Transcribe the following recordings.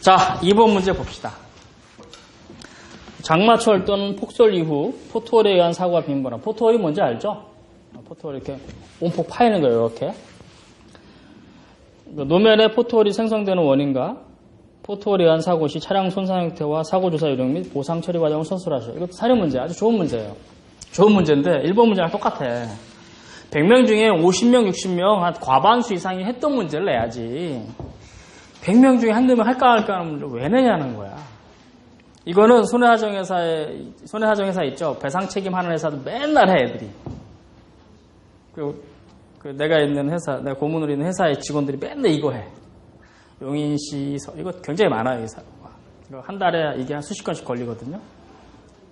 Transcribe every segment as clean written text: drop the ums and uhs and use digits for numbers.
자, 2번 문제 봅시다. 장마철 또는 폭설 이후 포토월에 의한 사고가 빈번한. 포토월이 뭔지 알죠? 포토월 이렇게 온폭 파이는 거예요. 이렇게. 노면에 포토월이 생성되는 원인과 포토월에 의한 사고 시 차량 손상 형태와 사고 조사 요령 및 보상 처리 과정을 서술하시오. 이것도 사료 문제. 아주 좋은 문제예요. 좋은 문제인데 1번 문제랑 똑같아. 100명 중에 50명, 60명 한 과반수 이상이 했던 문제를 내야지. 100명 중에 한두 명 할까 하는 문제를 왜 내냐는 거야. 이거는 손해사정회사 있죠. 배상 책임하는 회사도 맨날 해, 애들이. 그 내가 있는 회사, 내가 고문으로 있는 회사의 직원들이 맨날 이거 해. 용인시, 이거 굉장히 많아요, 이 사고가. 한 달에 이게 한 수십 건씩 걸리거든요.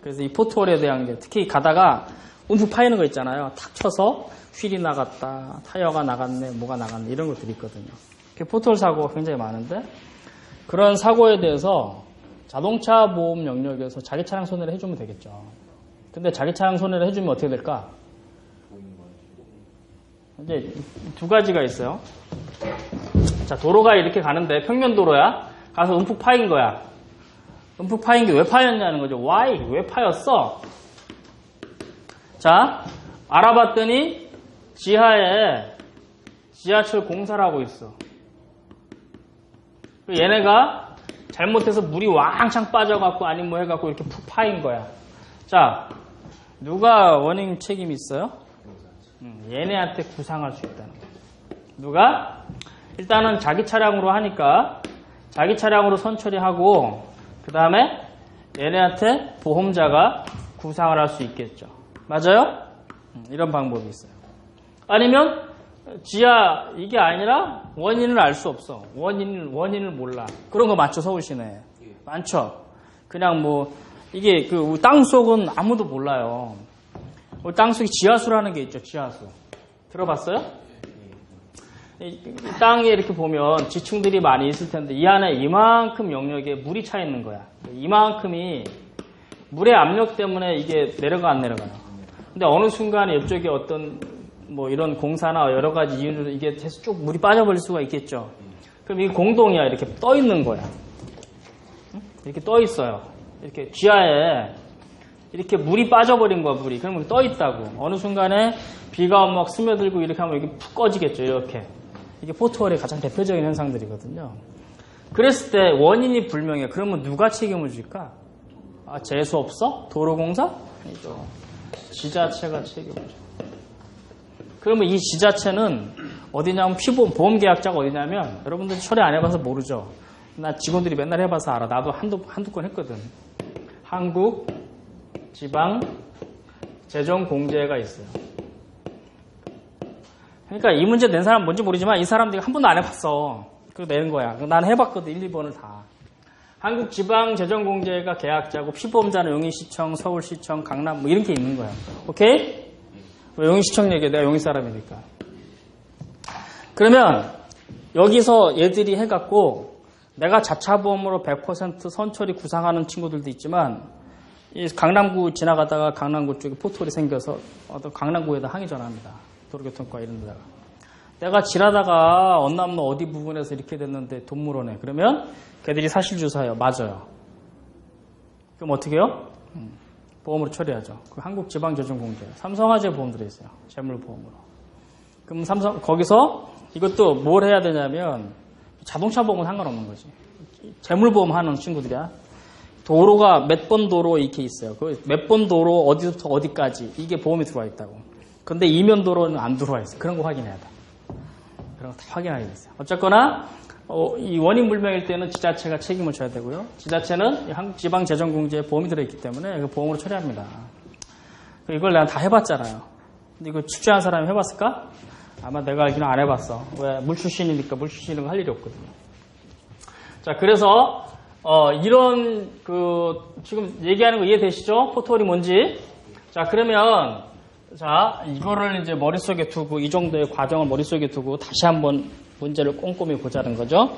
그래서 이 포토월에 대한 게, 특히 가다가 움푹 파이는 거 있잖아요. 탁 쳐서 휠이 나갔다, 타이어가 나갔네, 뭐가 나갔네, 이런 것들이 있거든요. 포토월 사고가 굉장히 많은데, 그런 사고에 대해서 자동차 보험 영역에서 자기 차량 손해를 해주면 되겠죠. 근데 자기 차량 손해를 해주면 어떻게 될까? 이제 두 가지가 있어요. 자, 도로가 이렇게 가는데 평면 도로야. 가서 움푹 파인 거야. 움푹 파인 게 왜 파였냐는 거죠. Why? 왜 파였어? 자, 알아봤더니 지하에 지하철 공사를 하고 있어. 얘네가 잘못해서 물이 왕창 빠져갖고 아니면 뭐 해갖고 이렇게 푹 파인 거야. 자, 누가 원인 책임이 있어요? 얘네한테 구상할 수 있다는 거야. 누가? 일단은 자기 차량으로 하니까 자기 차량으로 선처리하고 그 다음에 얘네한테 보험자가 구상을 할 수 있겠죠. 맞아요? 이런 방법이 있어요. 아니면 지하 이게 아니라 원인을 알 수 없어. 원인을 몰라. 그런 거 많죠, 서울시내. 많죠. 그냥 뭐 이게 그 땅속은 아무도 몰라요. 땅속에 지하수라는 게 있죠, 지하수. 들어봤어요? 이 땅에 이렇게 보면 지층들이 많이 있을 텐데 이 안에 이만큼 영역에 물이 차 있는 거야. 이만큼이 물의 압력 때문에 이게 내려가 안 내려가요. 근데 어느 순간에 이쪽에 어떤 뭐 이런 공사나 여러 가지 이유로 이게 계속 쭉 물이 빠져버릴 수가 있겠죠. 그럼 이게 공동이야. 이렇게 떠 있는 거야. 이렇게 떠 있어요. 이렇게 지하에 이렇게 물이 빠져버린 거야, 물이. 그러면 떠 있다고. 어느 순간에 비가 막 스며들고 이렇게 하면 이게 푹 꺼지겠죠, 이렇게. 이게 포토월의 가장 대표적인 현상들이거든요. 그랬을 때 원인이 불명해. 그러면 누가 책임을 질까? 아, 재수없어? 도로공사? 아니죠. 지자체가 책임을 져. 그러면 이 지자체는 어디냐면 보험계약자가 어디냐면 여러분들 처리 안 해봐서 모르죠. 나 직원들이 맨날 해봐서 알아. 나도 한두 건 했거든. 한국지방재정공제가 있어요. 그러니까 이 문제 낸 사람 뭔지 모르지만 이 사람들이 한 번도 안 해봤어. 그거 내는 거야. 난 해봤거든. 1, 2번을 다. 한국지방재정공제가 계약자고 피보험자는 용인시청, 서울시청, 강남 뭐 이런 게 있는 거야. 오케이? 용인시청 얘기해. 내가 용인 사람이니까. 그러면 여기서 얘들이 해갖고 내가 자차보험으로 100% 선처리 구상하는 친구들도 있지만 이 강남구 지나가다가 강남구 쪽에 포토월이 생겨서 어떤 강남구에다 항의 전화합니다. 도로교통과 이런 데다가. 내가 지나다가 언남로 어디 부분에서 이렇게 됐는데 돈 물어내. 그러면 걔들이 사실주사해요. 맞아요. 그럼 어떻게 해요? 보험으로 처리하죠. 그 한국지방재정공제. 삼성화재 보험 들어있어요. 재물보험으로. 그럼 거기서 이것도 뭘 해야 되냐면 자동차 보험은 상관없는 거지. 재물보험 하는 친구들이야. 도로가 몇 번 도로 이렇게 있어요. 그 몇 번 도로 어디부터 어디까지 이게 보험이 들어와 있다고. 근데 이면 도로는 안 들어와 있어. 그런 거 확인해야 돼. 그런 거 다 확인하게 됐어요. 어쨌거나 이 원인 불명일 때는 지자체가 책임을 져야 되고요. 지자체는 한국지방재정공제에 보험이 들어있기 때문에 그 보험으로 처리합니다. 이걸 내가 다 해봤잖아요. 근데 이거 출제한 사람이 해봤을까? 아마 내가 알기는 안 해봤어. 왜? 물 출신이니까 물 출신은 할 일이 없거든요. 자, 그래서 이런 지금 얘기하는 거 이해되시죠? 포토월이 뭔지. 자, 그러면 자, 이거를 이제 머릿속에 두고 이 정도의 과정을 머릿속에 두고 다시 한번 문제를 꼼꼼히 보자는 거죠.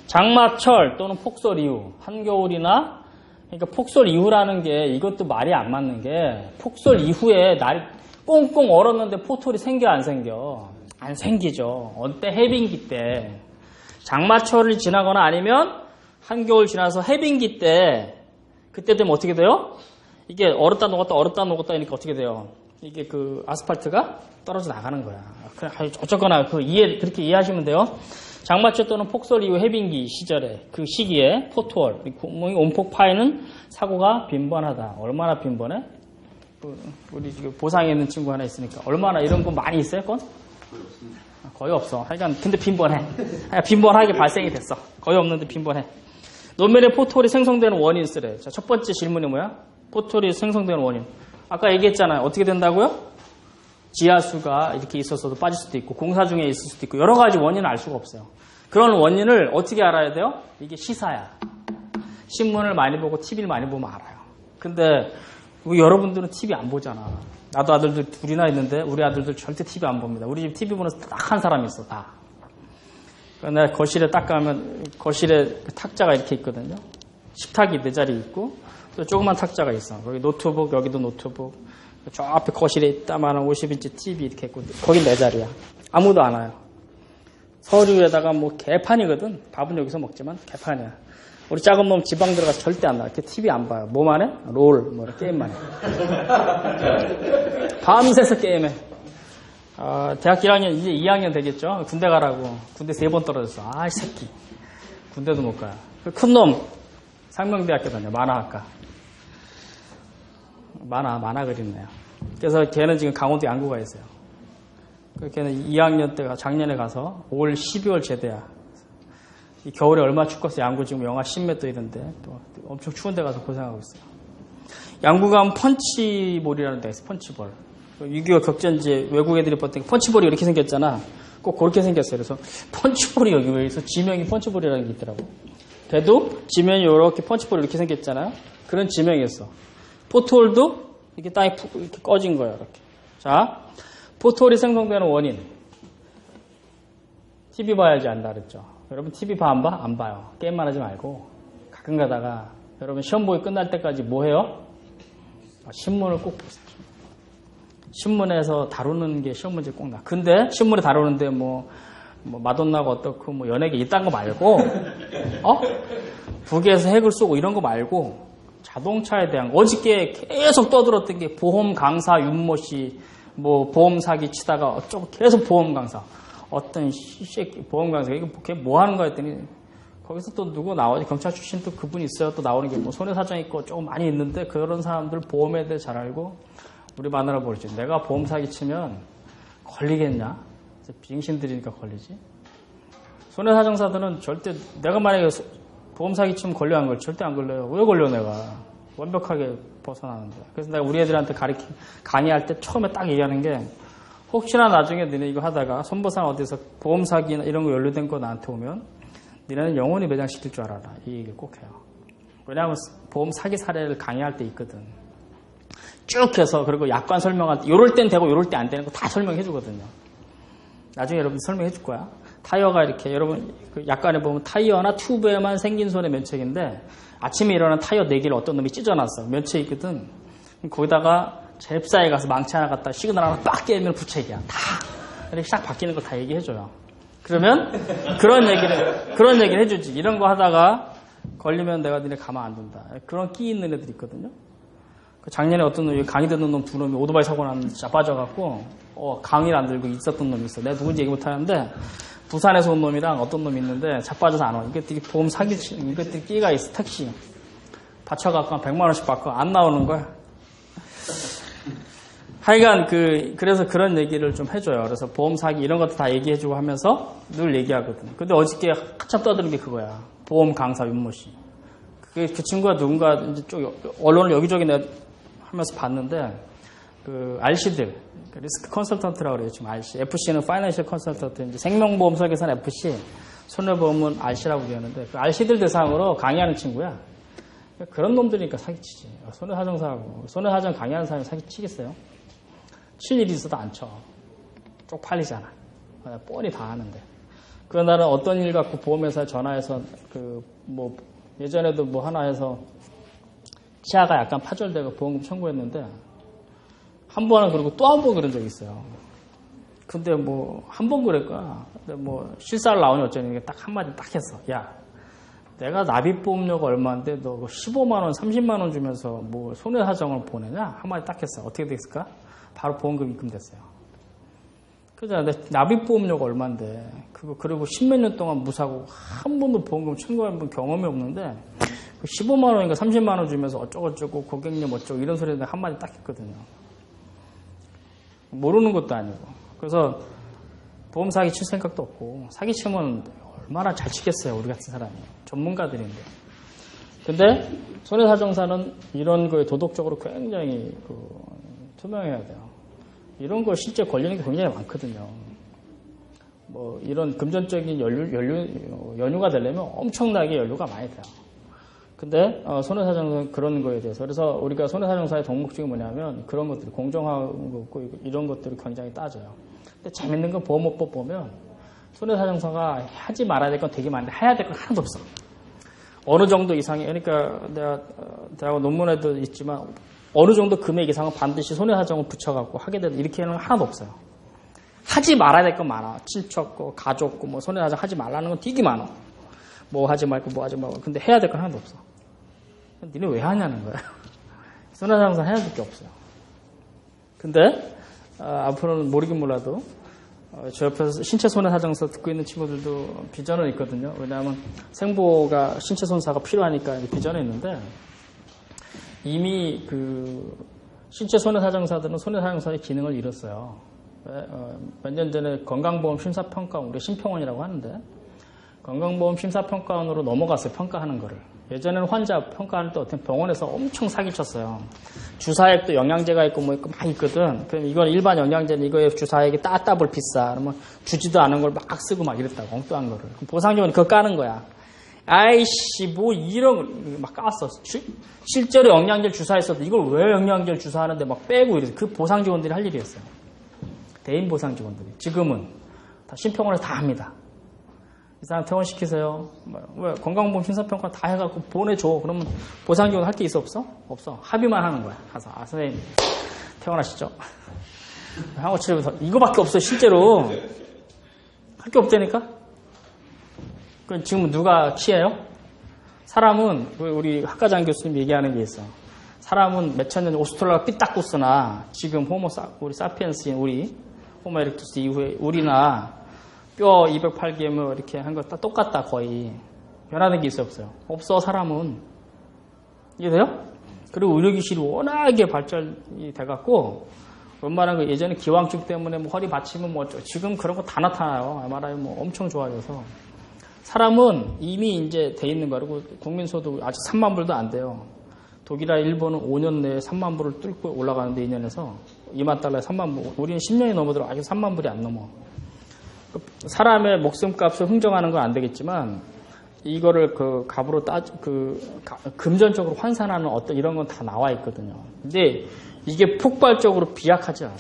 장마철 또는 폭설 이후, 한겨울이나 그러니까 폭설 이후라는 게 이것도 말이 안 맞는 게 폭설 이후에 날이 꽁꽁 얼었는데 포토월이 생겨 안 생겨? 안 생기죠. 어때? 해빙기 때. 장마철을 지나거나 아니면 한겨울 지나서 해빙기 때 그때 되면 어떻게 돼요? 이게 얼었다 녹았다 얼었다 녹았다 하니까 어떻게 돼요? 이게 그 아스팔트가 떨어져 나가는 거야. 그냥 어쨌거나 그렇게 이해하시면 돼요. 장마철 또는 폭설 이후 해빙기 시절에 그 시기에 포트홀, 구멍이 온폭 파이는 사고가 빈번하다. 얼마나 빈번해? 우리 지금 보상에 있는 친구 하나 있으니까 얼마나 이런 거 많이 있어요? 건? 거의 없어. 하여간 근데 빈번해. 빈번하게 발생이 됐어. 거의 없는데 빈번해. 노면에 포트홀이 생성되는 원인 쓰래. 자, 첫 번째 질문이 뭐야? 포트홀이 생성되는 원인. 아까 얘기했잖아요. 어떻게 된다고요? 지하수가 이렇게 있었어도 빠질 수도 있고 공사 중에 있을 수도 있고 여러 가지 원인을 알 수가 없어요. 그런 원인을 어떻게 알아야 돼요? 이게 시사야. 신문을 많이 보고 TV를 많이 보면 알아요. 근데 우리 여러분들은 TV 안 보잖아. 나도 아들들 둘이나 있는데 우리 아들들 절대 TV 안 봅니다. 우리 집 TV 보는 딱 한 사람이 있어. 다. 내가 거실에 딱 가면 거실에 탁자가 이렇게 있거든요. 식탁이 내 자리에 있고 또 조그만 탁자가 있어. 거기 노트북, 여기도 노트북. 저 앞에 거실에 있다마는 50인치 TV 이렇게 있고 거긴 내 자리야. 아무도 안 와요. 서류에다가 뭐 개판이거든. 밥은 여기서 먹지만 개판이야. 우리 작은 놈 지방 들어가서 절대 안 나와. 이렇게 TV 안 봐요. 뭐만 해? 롤, 뭐 게임만 해. 밤새서 게임해. 대학 1학년 이제 2학년 되겠죠. 군대 가라고. 군대 3번 떨어졌어. 아, 이 새끼. 군대도 못 가요. 큰 놈 상명대학교 다녀. 만화학과. 만화 그리네요. 그래서 걔는 지금 강원도 양구가 있어요. 걔는 2학년 때가 작년에 가서 올 12월 제대야. 이 겨울에 얼마나 춥겠어. 양구 지금 영하 10몇 도 이런데 또 엄청 추운 데 가서 고생하고 있어요. 양구 가면 펀치볼이라는 데가 있어. 펀치볼. 6.25 격전지 외국 애들이 봤더니 펀치볼이 이렇게 생겼잖아. 꼭 그렇게 생겼어요. 그래서 펀치볼이 여기 왜 있어? 지명이 펀치볼이라는 게 있더라고. 걔도 지면이 이렇게 펀치볼이 이렇게 생겼잖아요. 그런 지명이었어. 포트홀도 이렇게 땅이 이렇게 꺼진 거예요. 이렇게. 자, 포트홀이 생성되는 원인. TV 봐야지 안다 그랬죠. 여러분 TV 봐 안 봐? 안 봐요. 게임만 하지 말고 가끔 가다가 여러분 시험 보기 끝날 때까지 뭐 해요? 신문을 꼭 보세요. 신문에서 다루는 게 시험 문제 꼭 나. 근데 신문에 다루는데 뭐 마돈나가 어떻고 뭐 연예계 이딴 거 말고 북에서 핵을 쏘고 이런 거 말고 자동차에 대한 어저께 계속 떠들었던 게 보험 강사 윤모 씨 뭐 보험 사기 치다가 어쩌고 계속 보험 강사 어떤 새끼 보험 강사 이거 걔 뭐 하는 거 했더니 거기서 또 누구 나오지 경찰 출신 또 그분이 있어요. 또 나오는 게 뭐 손해사정 있고 조금 많이 있는데 그런 사람들 보험에 대해 잘 알고 우리 마누라 모르지. 내가 보험 사기 치면 걸리겠냐? 빙신들이니까 걸리지. 손해사정사들은 절대 내가 만약에 보험 사기 치면 걸려 안 걸려? 절대 안 걸려요. 왜 걸려 내가? 완벽하게 벗어나는데. 그래서 내가 우리 애들한테 강의할 때 처음에 딱 얘기하는 게 혹시나 나중에 너네 이거 하다가 손보상 어디서 보험 사기나 이런 거 연루된 거 나한테 오면 너네는 영원히 매장시킬 줄 알아라. 이 얘기를 꼭 해요. 왜냐하면 보험 사기 사례를 강의할 때 있거든. 쭉 해서 그리고 약관 설명할 때 요럴 땐 되고 요럴 때 안 되는 거 다 설명해 주거든요. 나중에 여러분 설명해 줄 거야. 타이어가 이렇게 여러분 그 약관에 보면 타이어나 튜브에만 생긴 손의 면책인데 아침에 일어난 타이어 4개를 어떤 놈이 찢어놨어. 면책 있거든. 거기다가 잽싸에 가서 망치 하나 갖다 시그널 하나 빡 깨면 부책이야. 다 이렇게 싹 바뀌는 거 다 얘기해줘요. 그러면 그런 얘기를 해주지. 이런 거 하다가 걸리면 내가 니네 가만 안 둔다. 그런 끼 있는 애들 있거든요. 작년에 어떤 놈이 강의 듣는 놈 2놈이 오토바이 사고 났는데 진짜 빠져갖고 강의를 안 들고 있었던 놈이 있어. 내가 누군지 얘기 못하는데 부산에서 온 놈이랑 어떤 놈이 있는데 자빠져서 안 와. 이게 되게 보험 사기치는 이것들 끼가 있어. 택시 받쳐갖고 한 100만 원씩 받고 안 나오는 거야. 하여간 그래서 그런 얘기를 좀 해줘요. 그래서 보험 사기 이런 것도 다 얘기해주고 하면서 늘 얘기하거든. 근데 어저께 한참 떠드는 게 그거야. 보험 강사 윤모 씨. 그 친구가 누군가 이제 쪽 언론을 여기저기 내가 하면서 봤는데 그 RC들 리스크 컨설턴트라고 그래요. 지금 RC. FC는 파이낸셜 컨설턴트. 이제 생명보험 설계사는 FC, 손해보험은 RC라고 그러는데 그 RC들 대상으로 강의하는 친구야. 그런 놈들이니까 사기치지. 손해사정사하고 손해사정 강의하는 사람이 사기치겠어요? 칠 일이 있어도 안 쳐. 쪽팔리잖아. 뻔히 다 하는데. 그날은 어떤 일 갖고 보험회사에 전화해서 예전에도 뭐 하나 해서 치아가 약간 파절되고 보험금 청구했는데 한 번은 그러고 또 한 번 그런 적이 있어요. 근데 한 번 그랬까. 근데 실사를 나오니 어쩌니 딱 한마디 딱 했어. 야, 내가 납입보험료가 얼마인데 너 15만 원, 30만 원 주면서 뭐 손해사정을 보내냐? 한마디 딱 했어. 어떻게 됐을까? 바로 보험금 입금됐어요. 그죠? 납입보험료가 얼마인데 그리고 10몇 년 동안 무사고 한 번도 보험금 청구해본 경험이 없는데 15만 원인가 30만 원 주면서 어쩌고저쩌고 고객님 어쩌고 이런 소리 한마디 딱 했거든요. 모르는 것도 아니고. 그래서 보험 사기 칠 생각도 없고 사기치면 얼마나 잘 치겠어요. 우리 같은 사람이. 전문가들인데. 근데 손해사정사는 이런 거에 도덕적으로 굉장히 투명해야 돼요. 이런 거 실제 걸리는 게 굉장히 많거든요. 뭐 이런 금전적인 연유가 되려면 엄청나게 연루가 많이 돼요. 근데 손해사정사는 그런 거에 대해서 그래서 우리가 손해사정사의 덕목적이 뭐냐면 그런 것들이 공정하고 이런 것들을 굉장히 따져요. 근데 재밌는 건 보험업법 보면 손해사정사가 하지 말아야 될 건 되게 많은데 해야 될 건 하나도 없어. 어느 정도 이상이 그러니까 내가 대학 논문에도 있지만 어느 정도 금액 이상은 반드시 손해사정을 붙여갖고 하게 되는 이렇게 하는 건 하나도 없어요. 하지 말아야 될 건 많아. 친척 거, 가족 거, 뭐 손해사정 하지 말라는 건 되게 많아. 뭐 하지 말고 뭐 하지 말고. 근데 해야 될 건 하나도 없어. 니네 왜 하냐는 거야. 손해사정사 해야 될 게 없어요. 근데 앞으로는 모르긴 몰라도 저 옆에서 신체 손해사정사 듣고 있는 친구들도 비전은 있거든요. 왜냐하면 생보가 신체 손사가 필요하니까 비전은 있는데 이미 신체 손해사정사들은 손해사정사의 기능을 잃었어요. 몇 년 전에 건강보험 심사평가원, 우리 심평원이라고 하는데 건강보험 심사평가원으로 넘어갔어요. 평가하는 거를. 예전에는 환자 평가할 때 어떤 병원에서 엄청 사기쳤어요. 주사액도 영양제가 있고 뭐 있고 막 있거든. 그럼 이건 일반 영양제는 이거에 주사액이 따따블 비싸. 그러면 주지도 않은 걸 막 쓰고 막 이랬다고. 엉뚱한 거를. 보상지원이 그거 까는 거야. 아이씨 뭐 이런 막 깠어. 실제로 영양제를 주사했어도 이걸 왜 영양제를 주사하는데 막 빼고 이래서 그 보상지원들이 할 일이었어요. 대인 보상지원들이. 지금은 다 심평원에서 다 합니다. 이 사람 퇴원시키세요. 왜 건강보험 심사평가 다 해갖고 보내줘. 그러면 보상지원 할 게 있어 없어? 없어. 합의만 하는 거야. 가서 선생님 퇴원하시죠. 하고 치료면서 이거밖에 없어 실제로. 할 게 없다니까. 그럼 지금 누가 키예요? 사람은 우리 학과장 교수님 얘기하는 게 있어. 사람은 몇천 년 오스트랄라 삐딱구스나 지금 우리 사피엔스인 우리 호모 에렉투스 이후에 우리나 뼈 208개면 이렇게 한 거 다 똑같다 거의. 변하는 게 있어요 없어요? 없어 사람은. 이해돼요? 그리고 의료기술이 워낙에 발전이 돼갖고 웬만한 거 예전에 기왕증 때문에 뭐 허리 받치면 뭐 어쩌고 지금 그런 거 다 나타나요. MRI 뭐 엄청 좋아져서. 사람은 이미 이제 돼 있는 거 그리고 국민소득 아직 3만 불도 안 돼요. 독일이나 일본은 5년 내에 3만 불을 뚫고 올라가는데 2년에서 2만 달러에 3만 불. 우리는 10년이 넘어들어 아직 3만 불이 안 넘어. 사람의 목숨값을 흥정하는 건 안 되겠지만 이거를 값으로 금전적으로 환산하는 어떤 이런 건 다 나와 있거든요. 근데 이게 폭발적으로 비약하지 않아.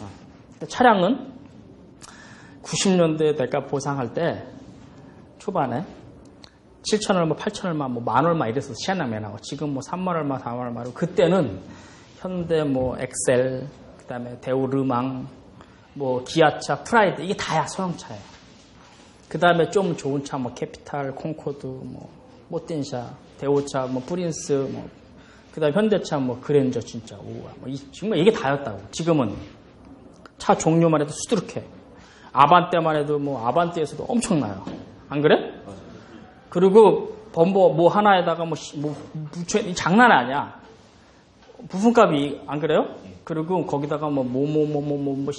차량은 90년대 대가 보상할 때 초반에 7천 얼마, 8천 얼마, 뭐 만 얼마 이래서 시한량 매나고 지금 뭐 3만 얼마, 4만 얼마로 그때는 현대 뭐 엑셀, 그다음에 대우 르망, 뭐 기아차, 프라이드 이게 다야 소형차예요. 그다음에 좀 좋은 차 뭐 캐피탈, 콩코드, 뭐 모텐샤, 대우차, 뭐 프린스, 뭐 그다음 현대차 뭐 그랜저 진짜 우와 뭐 정말 이게 다였다고. 지금은 차 종류만 해도 수두룩해. 아반떼만 해도 뭐 아반떼에서도 엄청나요. 안 그래? 그리고 범버 뭐 하나에다가 뭐 장난 아니야. 부품값이 안 그래요? 그리고 거기다가 뭐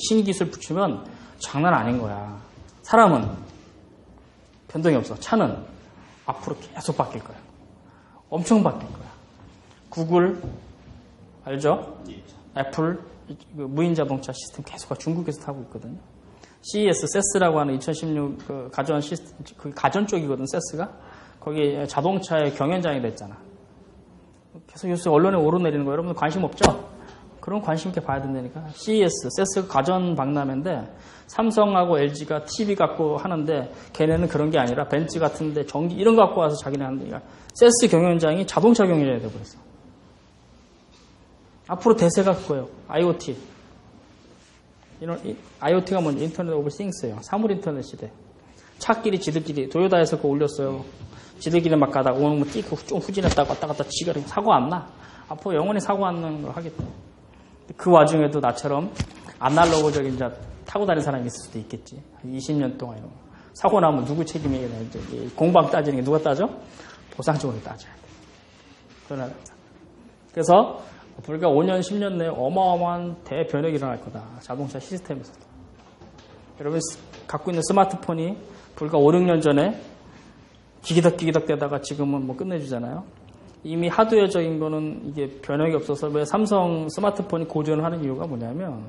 신기술 붙이면 장난 아닌 거야. 사람은 변동이 없어. 차는 앞으로 계속 바뀔 거야. 엄청 바뀔 거야. 구글 알죠? 애플 무인 자동차 시스템 계속 중국에서 타고 있거든요. CES, 세스라고 하는 2016 가전 시스템, 가전 쪽이거든, 세스가. 거기 자동차의 경연장이 됐잖아. 계속 요새 언론에 오르내리는 거 여러분들 관심 없죠? 그럼 관심 있게 봐야 된다니까. CES, 세스 가전 박람회인데 삼성하고 LG가 TV 갖고 하는데 걔네는 그런 게 아니라 벤츠 같은데 전기 이런 거 갖고 와서 자기네 하는 거야. 세스 경연장이 자동차 경연장이 돼버렸어. 앞으로 대세가 그거예요. IoT. IoT가 뭔지 인터넷 오브 싱스예요. 사물 인터넷 시대. 차끼리 지들끼리 도요다에서 그거 올렸어요. 지들끼리 막 가다가 오는 뭐 띠고 좀 후진했다가 왔다 갔다 지가 사고 안 나. 앞으로 영원히 사고 안 나는 걸 하겠다. 그 와중에도 나처럼 아날로그적인 타고 다니는 사람이 있을 수도 있겠지. 20년 동안 이런 거. 사고 나면 누구 책임이냐. 이제 공방 따지는 게 누가 따져? 보상적으로 따져야 돼. 그래서 불과 5년, 10년 내에 어마어마한 대변혁이 일어날 거다. 자동차 시스템에서도. 여러분 갖고 있는 스마트폰이 불과 5, 6년 전에 기기덕 되다가 지금은 뭐 끝내주잖아요. 이미 하드웨어적인 거는 이게 변혁이 없어서 왜 삼성 스마트폰이 고전을 하는 이유가 뭐냐면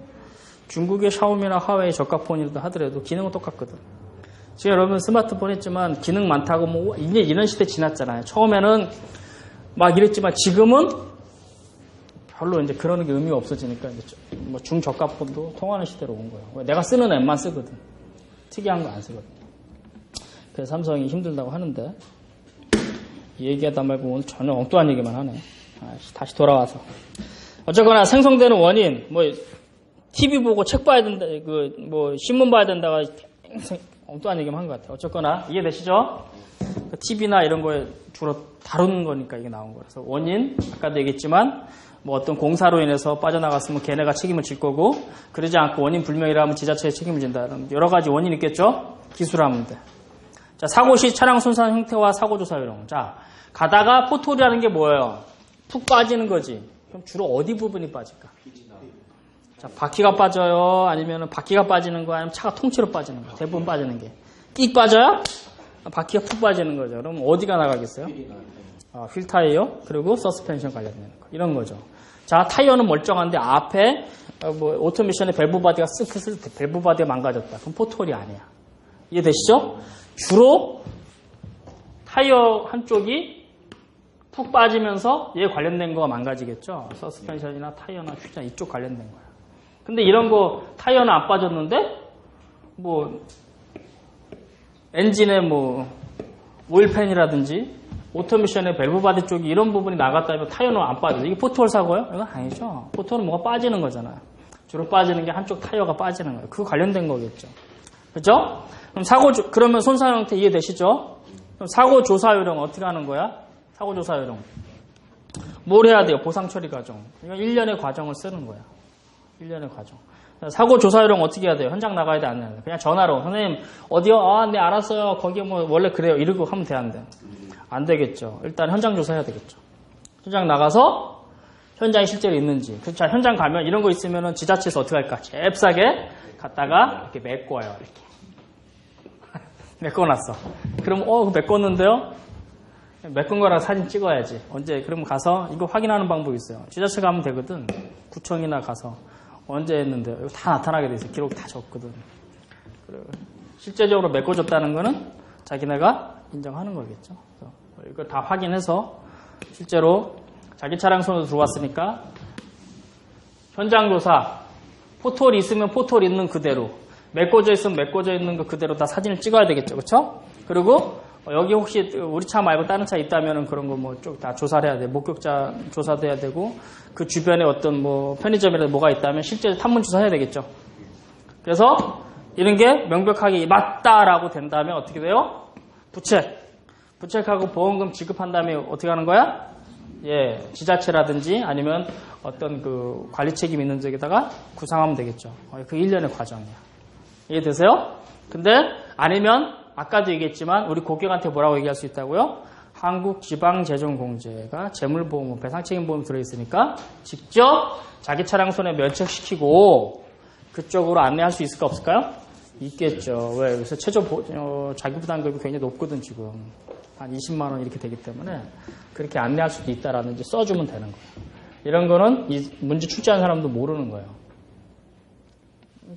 중국의 샤오미나 화웨이 저가폰이라도 하더라도 기능은 똑같거든. 지금 여러분 스마트폰 했지만 기능 많다고 뭐 이제 이런 시대 지났잖아요. 처음에는 막 이랬지만 지금은 별로 이제 그런 게 의미가 없어지니까 이제 뭐 중저가폰도 통하는 시대로 온 거예요. 내가 쓰는 앱만 쓰거든. 특이한 거 안 쓰거든. 그래서 삼성이 힘들다고 하는데 이 얘기하다 말고 오늘 전혀 엉뚱한 얘기만 하네. 다시 돌아와서 어쨌거나 생성되는 원인 뭐 TV 보고 책 봐야 된다, 뭐 신문 봐야 된다가 엉뚱한 얘기만 한 것 같아요. 어쨌거나 이해되시죠? TV나 이런 거에 주로 다루는 거니까 이게 나온 거라서 원인 아까도 얘기했지만 뭐 어떤 공사로 인해서 빠져나갔으면 걔네가 책임을 질 거고 그러지 않고 원인 불명이라면 지자체에 책임을 진다. 여러 가지 원인이 있겠죠? 기술하면 돼. 자, 사고 시 차량 손상 형태와 사고 조사 요령. 자, 가다가 포토리라는 게 뭐예요? 푹 빠지는 거지. 그럼 주로 어디 부분이 빠질까? 자, 바퀴가 빠져요? 아니면 바퀴가 빠지는 거 아니면 차가 통째로 빠지는 거? 대부분 빠지는 게. 끽 빠져요? 바퀴가 푹 빠지는 거죠. 그럼 어디가 나가겠어요? 휠 타이어, 그리고 서스펜션 관련된 거. 이런 거죠. 자, 타이어는 멀쩡한데 앞에 뭐 오토미션의 밸브 바디가 쓱 밸브 바디가 망가졌다. 그럼 포토리 아니야. 이해되시죠? 주로 타이어 한쪽이 푹 빠지면서 얘 관련된 거가 망가지겠죠. 서스펜션이나 타이어나 휠이나 이쪽 관련된 거야. 근데 이런 거 타이어는 안 빠졌는데 뭐 엔진의 뭐 오일팬이라든지 오토미션의 밸브 바디 쪽이 이런 부분이 나갔다면 타이어는 안 빠져요. 이게 포트홀 사고예요? 이건 아니죠. 포트홀은 뭐가 빠지는 거잖아요. 주로 빠지는 게 한쪽 타이어가 빠지는 거예요. 그거 관련된 거겠죠. 그렇죠? 그럼 그러면 손상 형태 이해되시죠? 그럼 사고 조사 요령 어떻게 하는 거야? 사고 조사 요령. 뭘 해야 돼요? 보상 처리 과정. 이건 1년의 과정을 쓰는 거야. 1년의 과정. 사고 조사 요령 어떻게 해야 돼요? 현장 나가야 돼, 안 해야 돼? 그냥 전화로. 선생님, 어디요? 네, 알았어요. 거기 뭐, 원래 그래요. 이러고 하면 돼, 안 돼? 안 되겠죠. 일단 현장 조사해야 되겠죠. 현장 나가서 현장이 실제로 있는지. 자, 현장 가면 이런 거 있으면은 지자체에서 어떻게 할까? 잽싸게 갔다가 이렇게 메꿔요. 이렇게. 메꿔놨어. 그럼, 메꿨는데요? 메꾼 거랑 사진 찍어야지. 언제, 그러면 가서 이거 확인하는 방법이 있어요. 지자체 가면 되거든. 구청이나 가서. 언제 했는데 이거 다 나타나게 돼 있어요. 기록 다 적거든. 실제적으로 메꿔줬다는 거는 자기네가 인정하는 거겠죠. 이걸 다 확인해서 실제로 자기 차량 손으로 들어왔으니까 현장 조사, 포토리 있으면 포토리 있는 그대로, 메꿔져 있으면 메꿔져 있는 거 그대로 다 사진을 찍어야 되겠죠. 그렇죠? 그리고 여기 혹시 우리 차 말고 다른 차 있다면은 그런 거 뭐 쭉 다 조사를 해야 돼. 목격자 조사도 해야 되고 그 주변에 어떤 뭐 편의점이라도 뭐가 있다면 실제 탐문 조사해야 되겠죠. 그래서 이런 게 명백하게 맞다라고 된다면 어떻게 돼요? 부책하고 보험금 지급한 다음에 어떻게 하는 거야? 예, 지자체라든지 아니면 어떤 그 관리 책임 있는 쪽에다가 구상하면 되겠죠. 그 1년의 과정이야. 이해되세요? 근데 아니면 아까도 얘기했지만 우리 고객한테 뭐라고 얘기할 수 있다고요? 한국지방재정공제가 재물보험, 배상책임보험이 들어있으니까 직접 자기 차량 손에 면책시키고 그쪽으로 안내할 수 있을까 없을까요? 있겠죠. 왜? 그래서 최저 자기부담금이 굉장히 높거든 지금. 한 20만 원 이렇게 되기 때문에 그렇게 안내할 수도 있다라는 게 써주면 되는 거예요. 이런 거는 이 문제 출제한 사람도 모르는 거예요.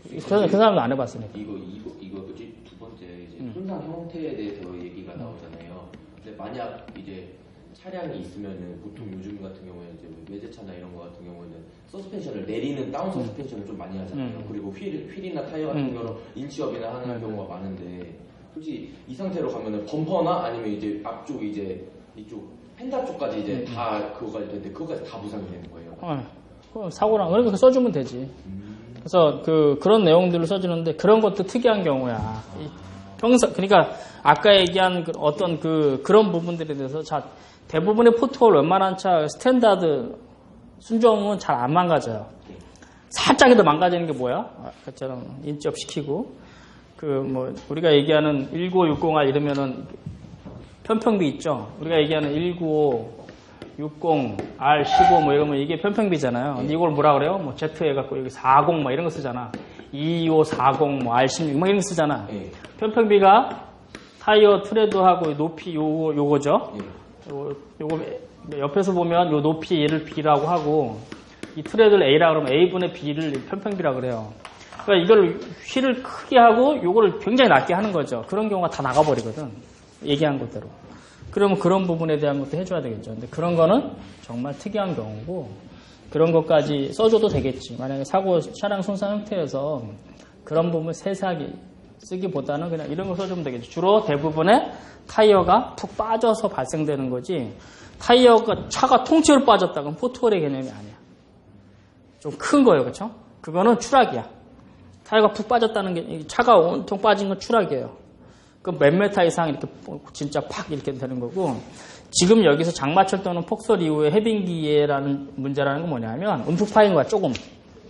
그 사람도 안 해봤으니까. 이거 뭐지? 두 번째 이제 손상 형태에 대해서 얘기가 나오잖아요. 근데 만약 이제 차량이 있으면은 보통 요즘 같은 경우에 이제 외제차나 이런 거 같은 경우에는 서스펜션을 내리는 다운 서스펜션을 좀 많이 하잖아요. 그리고 휠이나 타이어 같은 경우는 인치업이나 하는 경우가 많은데 솔직히 이 상태로 가면은 범퍼나 아니면 이제 앞쪽 이제 이쪽 펜다 쪽까지 이제 다 그거까지 되는데 그거까지 다 보상이 되는 거예요. 사고랑 그러니까 써주면 되지. 그래서 그런 내용들을 써주는데 그런 것도 특이한 경우야. 그러니까 아까 얘기한 어떤 그런 부분들에 대해서 대부분의 포트홀 웬만한 차 스탠다드 순정은 잘 안 망가져요. 살짝이라도 망가지는 게 뭐야? 아까처럼 인접 시키고 우리가 얘기하는 1960R 이러면은 편평비 있죠. 우리가 얘기하는 1955, 60, R15 뭐 이러면 이게 편평비잖아요. 근데 이걸 뭐라 그래요? 뭐 Z 해갖고 여기 40 뭐 이런 거 쓰잖아. 2540 뭐 R16 뭐 이런 거 쓰잖아. 편평비가 타이어 트레드하고 높이 요거죠. 요거 옆에서 보면 요 높이 얘를 B라고 하고 이 트레드를 A라 그러면 A분의 B를 편평비라 그래요. 그러니까 이걸 휠을 크게 하고 요거를 굉장히 낮게 하는 거죠. 그런 경우가 다 나가버리거든. 얘기한 것대로. 그러면 그런 부분에 대한 것도 해줘야 되겠죠. 근데 그런 거는 정말 특이한 경우고 그런 것까지 써줘도 되겠지. 만약에 차량 손상 상태에서 그런 부분을 세세하게 쓰기보다는 그냥 이런 거 써주면 되겠죠. 주로 대부분의 타이어가 푹 빠져서 발생되는 거지 차가 통째로 빠졌다 그럼 포트홀의 개념이 아니야. 좀 큰 거예요. 그렇죠? 그거는 추락이야. 타이어가 푹 빠졌다는 게 차가 온통 빠진 건 추락이에요. 그 몇 메타 이상 이렇게 진짜 팍 이렇게 되는 거고 지금 여기서 장마철 또는 폭설 이후에 해빙기에라는 문제라는 건 뭐냐면 움푹 파인 거야. 조금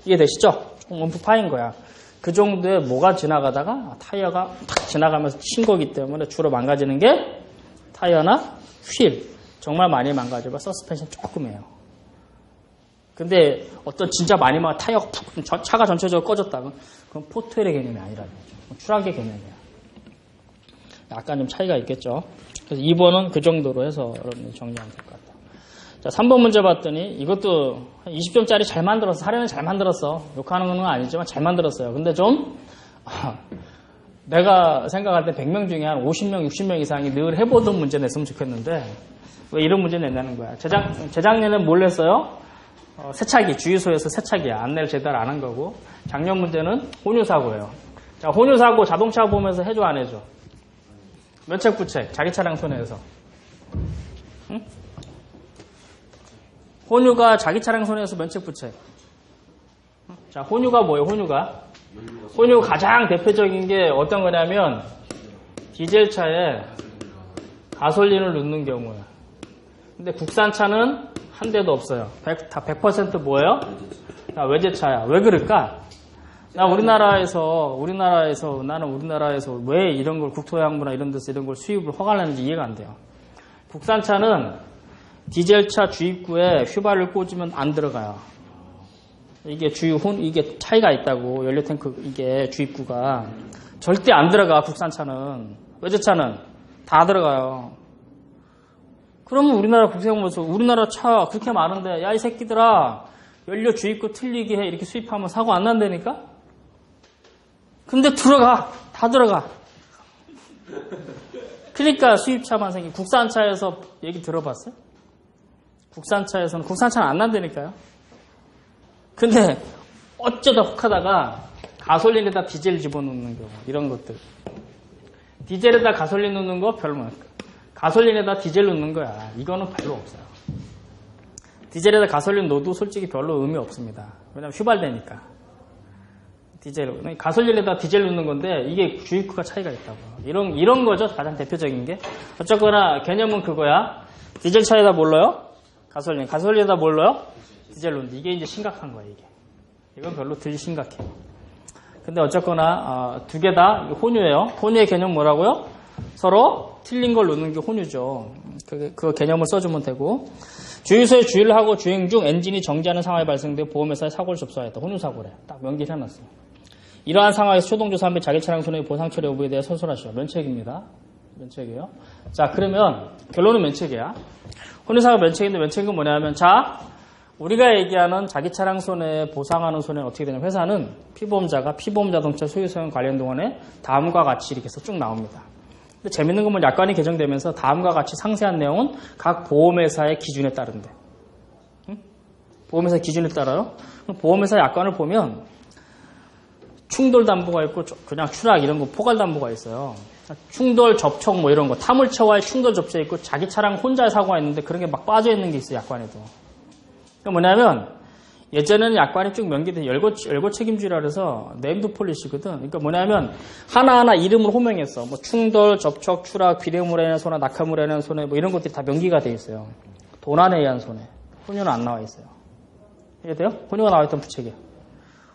이해되시죠? 조금 움푹 파인 거야. 그 정도에 뭐가 지나가다가 타이어가 탁 지나가면서 친 거기 때문에 주로 망가지는 게 타이어나 휠 정말 많이 망가지고 서스펜션 조금 해요. 근데 어떤 진짜 많이 타이어가 푹 차가 전체적으로 꺼졌다 그건 포트홀의 개념이 아니라는 거죠. 추락의 개념이야. 약간 좀 차이가 있겠죠. 그래서 2번은 그 정도로 해서 여러분들 정리하면 될 것 같아요. 자, 3번 문제 봤더니 이것도 20점짜리 잘 만들었어. 사례는 잘 만들었어. 욕하는 건 아니지만 잘 만들었어요. 근데 좀 내가 생각할 때 100명 중에 한 50명, 60명 이상이 늘 해보던 문제 냈으면 좋겠는데 왜 이런 문제 낸다는 거야. 재작년에는 뭘 냈어요? 세차기, 주유소에서 세차기야. 안내를 제대로 안 한 거고 작년 문제는 혼유사고예요. 자, 혼유사고 자동차 보면서 해줘 안 해줘? 면책 부책, 자기 차량 손해에서. 응? 혼유가 자기 차량 손해에서 면책 부책. 자, 혼유가 뭐예요, 혼유 가장 대표적인 게 어떤 거냐면, 디젤차에 가솔린을 넣는 경우에. 근데 국산차는 한 대도 없어요. 다 100% 뭐예요? 다 외제차야. 왜 그럴까? 나는 우리나라에서 왜 이런 걸 국토해양부나 이런 데서 이런 걸 수입을 허가를 하는지 이해가 안 돼요. 국산차는 디젤차 주입구에 휘발을 꽂으면 안 들어가요. 이게 이게 차이가 있다고. 연료탱크 이게 주입구가 절대 안 들어가. 국산차는. 외제차는 다 들어가요. 그러면 우리나라 국세청 보면서 우리나라 차 그렇게 많은데 야 이 새끼들아 연료 주입구 틀리게 해 이렇게 수입하면 사고 안 난다니까? 근데 다 들어가. 그러니까 수입차만 생긴 국산차에서 얘기 들어봤어요? 국산차에서는 국산차는 안 난다니까요. 근데 어쩌다 혹하다가 가솔린에다 디젤 집어넣는 경우 이런 것들. 디젤에다 가솔린 넣는 거 별로 많을까. 가솔린에다 디젤 넣는 거야. 이거는 별로 없어요. 디젤에다 가솔린 넣어도 솔직히 별로 의미 없습니다. 왜냐면 휘발되니까. 가솔린에다 디젤 넣는 건데 이게 주입구가 차이가 있다고. 이런 거죠. 가장 대표적인 게. 어쨌거나 개념은 그거야. 디젤 차에다 뭘 넣어요? 가솔린에다 뭘 넣어요? 디젤 넣는데 이게 이제 심각한 거야. 이건 별로 덜 심각해. 근데 어쨌거나 두 개 다 혼유예요. 혼유의 개념 뭐라고요? 서로 틀린 걸 넣는 게 혼유죠. 그 개념을 써주면 되고. 주유소에 주유를 하고 주행 중 엔진이 정지하는 상황이 발생되어 보험회사에 사고를 접수하였다. 혼유사고래. 딱 명기를 해놨어요. 이러한 상황에서 초동조사 및 자기 차량 손해 보상 처리 여부에 대해 서술하시오. 면책입니다. 면책이에요. 자, 그러면 결론은 면책이야. 혼유사고 면책인데 면책은 뭐냐면 자, 우리가 얘기하는 자기 차량 손해 보상하는 손해는 어떻게 되냐면 회사는 피보험자가 피보험 자동차 소유 사용 관련 동안에 다음과 같이 이렇게 해서 쭉 나옵니다. 근데 재밌는 건 뭐 약관이 개정되면서 다음과 같이 상세한 내용은 각 보험회사의 기준에 따른대. 응? 보험회사 기준에 따라요. 보험회사 약관을 보면 충돌 담보가 있고 그냥 추락 이런 거 포괄 담보가 있어요. 충돌 접촉 뭐 이런 거 타물체와의 충돌 접촉이 있고 자기 차량 혼자의 사고가 있는데 그런 게 막 빠져 있는 게 있어요. 약관에도. 그러니까 뭐냐면 예전에는 약관이 쭉 명기돼 열고 책임주의라 그래서 네임드 폴리시거든. 그러니까 뭐냐면 하나하나 이름을 호명했어. 뭐 충돌, 접촉, 추락, 비례물에 의한 손해, 낙하물에 의한 손해 뭐 이런 것들이 다 명기가 돼 있어요. 도난에 의한 손해. 혼유는 안 나와 있어요. 이해돼요? 혼유가 나와 있던 부책이에요.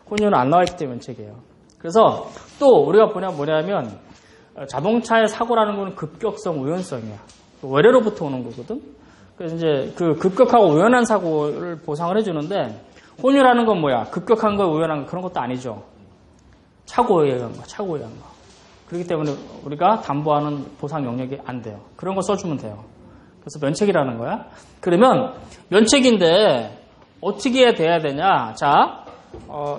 혼유는 안 나와 있기 때문에 면책이에요. 그래서 또 우리가 뭐냐면 자동차의 사고라는 거는 급격성, 우연성이야. 외래로부터 오는 거거든. 그래서 이제 그 급격하고 우연한 사고를 보상을 해주는데 혼유라는 건 뭐야? 급격한 거, 우연한 거 그런 것도 아니죠. 착오에 의한 거, 착오에 의한 거. 그렇기 때문에 우리가 담보하는 보상 영역이 안 돼요. 그런 거 써주면 돼요. 그래서 면책이라는 거야. 그러면 면책인데 어떻게 돼야 되냐? 자,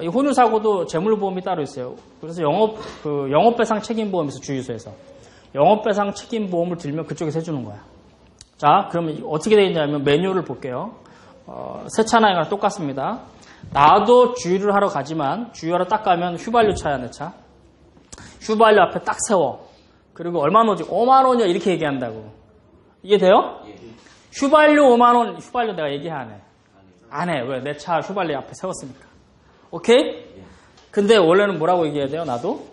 이 혼유 사고도 재물보험이 따로 있어요. 그래서 영업배상 책임보험에서 주유소에서 영업배상 책임보험을 들면 그쪽에서 해주는 거야. 자, 그러면 어떻게 되어 있냐면 매뉴얼을 볼게요. 새 차나 이거랑 똑같습니다. 나도 주유를 하러 가지만 주유하러 딱 가면 휘발유 차야 내 차. 휘발유 앞에 딱 세워. 그리고 얼마 넣지? 5만 원이요 이렇게 얘기한다고. 이해돼요? 휘발유 5만 원. 휘발유 내가 얘기 안 해. 안 해. 왜? 내 차 휘발유 앞에 세웠으니까. 오케이? 근데 원래는 뭐라고 얘기해야 돼요? 나도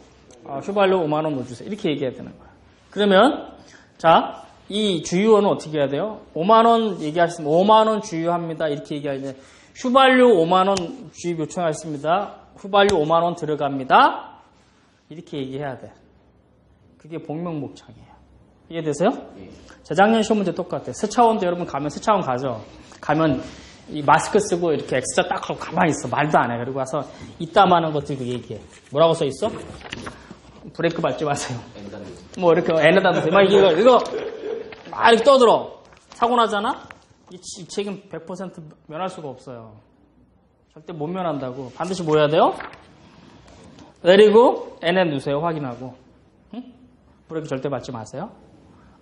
휘발유 5만 원 넣어주세요. 이렇게 얘기해야 되는 거야. 그러면 자, 이 주유원은 어떻게 해야 돼요? 5만 원 얘기하셨으면 5만 원 주유합니다. 이렇게 얘기하는데 휘발유 5만 원 주입 요청하셨습니다. 휘발유 5만 원 들어갑니다. 이렇게 얘기해야 돼. 그게 복명목창이에요. 이해되세요? 재작년 시험 문제 똑같아요. 세차원도 여러분 가면 세차원 가죠. 가면 이 마스크 쓰고 이렇게 X자 딱 하고 가만히 있어. 말도 안 해. 그리고 와서 이따만한 거 들고 얘기해. 뭐라고 써 있어? 브레이크 밟지 마세요. 뭐 이렇게 N에다 놓으세요. 막 이거 막 이렇게 떠들어. 사고 나잖아? 이 책임 100% 면할 수가 없어요. 절대 못 면한다고. 반드시 뭐 해야 돼요? 내리고 N에 누세요. 확인하고. 응? 브레이크 절대 밟지 마세요.